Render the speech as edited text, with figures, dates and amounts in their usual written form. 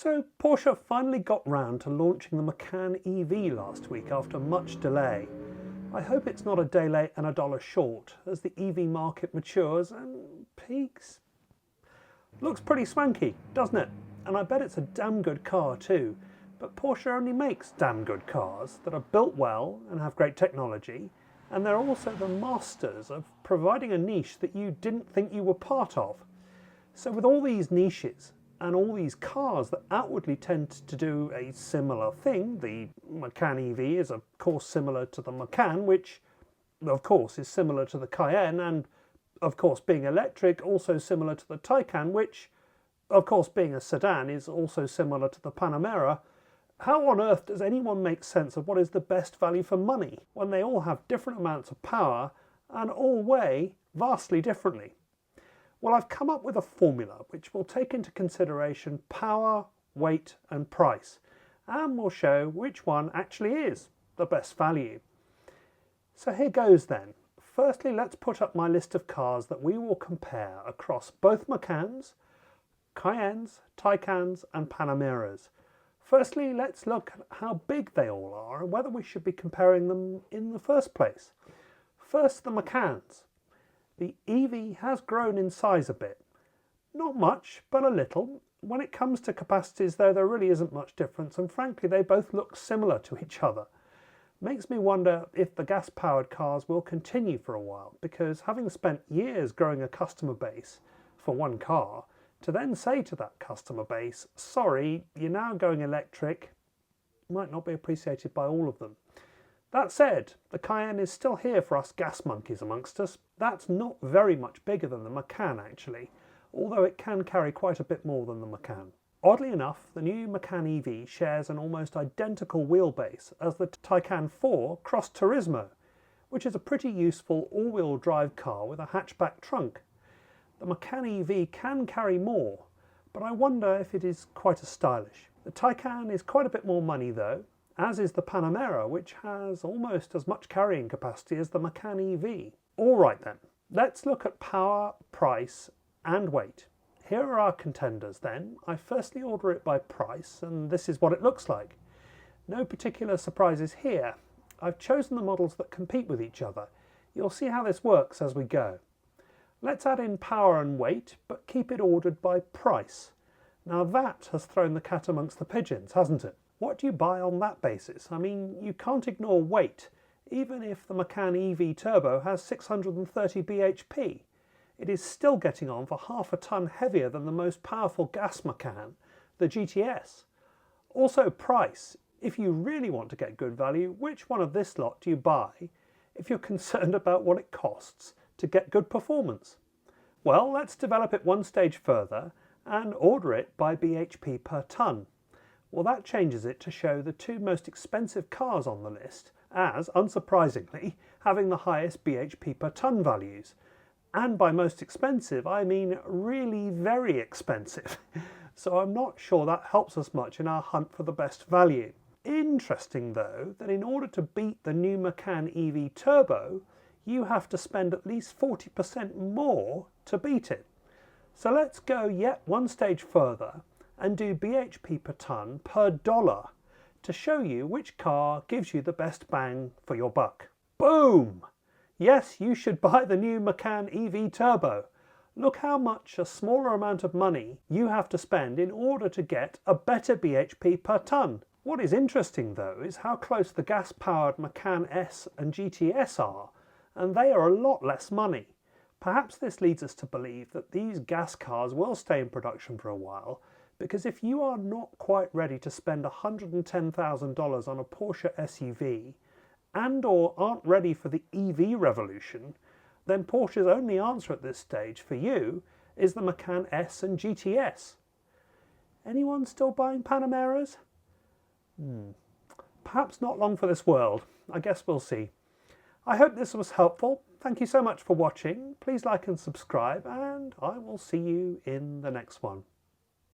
So Porsche finally got round to launching the Macan EV last week after much delay. I hope it's not a day late and a dollar short as the EV market matures and peaks. Looks pretty swanky, doesn't it? And I bet it's a damn good car too. But Porsche only makes damn good cars that are built well and have great technology, and they're also the masters of providing a niche that you didn't think you were part of. So with all these niches and all these cars that outwardly tend to do a similar thing, the Macan EV is of course similar to the Macan, which of course is similar to the Cayenne, and of course being electric also similar to the Taycan, which of course being a sedan is also similar to the Panamera. How on earth does anyone make sense of what is the best value for money when they all have different amounts of power and all weigh vastly differently? Well, I've come up with a formula which will take into consideration power, weight and price, and will show which one actually is the best value. So here goes then. Firstly, let's put up my list of cars that we will compare across both Macans, Cayennes, Taycans and Panameras. Firstly, let's look at how big they all are and whether we should be comparing them in the first place. First, the Macans. The EV has grown in size a bit. Not much, but a little. When it comes to capacities though, there really isn't much difference, and frankly they both look similar to each other. Makes me wonder if the gas-powered cars will continue for a while, because having spent years growing a customer base for one car, to then say to that customer base, sorry, you're now going electric, might not be appreciated by all of them. That said, the Cayenne is still here for us gas monkeys amongst us. That's not very much bigger than the Macan actually, although it can carry quite a bit more than the Macan. Oddly enough, the new Macan EV shares an almost identical wheelbase as the Taycan 4 Cross Turismo, which is a pretty useful all-wheel drive car with a hatchback trunk. The Macan EV can carry more, but I wonder if it is quite as stylish. The Taycan is quite a bit more money though, as is the Panamera, which has almost as much carrying capacity as the Macan EV. Alright then, let's look at power, price and weight. Here are our contenders then. I firstly order it by price, and this is what it looks like. No particular surprises here. I've chosen the models that compete with each other. You'll see how this works as we go. Let's add in power and weight, but keep it ordered by price. Now that has thrown the cat amongst the pigeons, hasn't it? What do you buy on that basis? I mean, you can't ignore weight, even if the Macan EV Turbo has 630 bhp. It is still getting on for half a ton heavier than the most powerful gas Macan, the GTS. Also price. If you really want to get good value, which one of this lot do you buy if you're concerned about what it costs to get good performance? Well, let's develop it one stage further and order it by bhp per tonne. Well, that changes it to show the two most expensive cars on the list as, unsurprisingly, having the highest bhp per tonne values. And by most expensive, I mean really very expensive. So I'm not sure that helps us much in our hunt for the best value. Interesting though, that in order to beat the new Macan EV Turbo, you have to spend at least 40% more to beat it. So let's go yet one stage further and do bhp per tonne per dollar to show you which car gives you the best bang for your buck. Boom! Yes, you should buy the new Macan EV Turbo. Look how much a smaller amount of money you have to spend in order to get a better bhp per tonne. What is interesting though is how close the gas-powered Macan S and GTS are, and they are a lot less money. Perhaps this leads us to believe that these gas cars will stay in production for a while, because if you are not quite ready to spend $110,000 on a Porsche SUV and or aren't ready for the EV revolution, then Porsche's only answer at this stage for you is the Macan S and GTS. Anyone still buying Panameras? Perhaps not long for this world. I guess we'll see. I hope this was helpful. Thank you so much for watching. Please like and subscribe, and I will see you in the next one.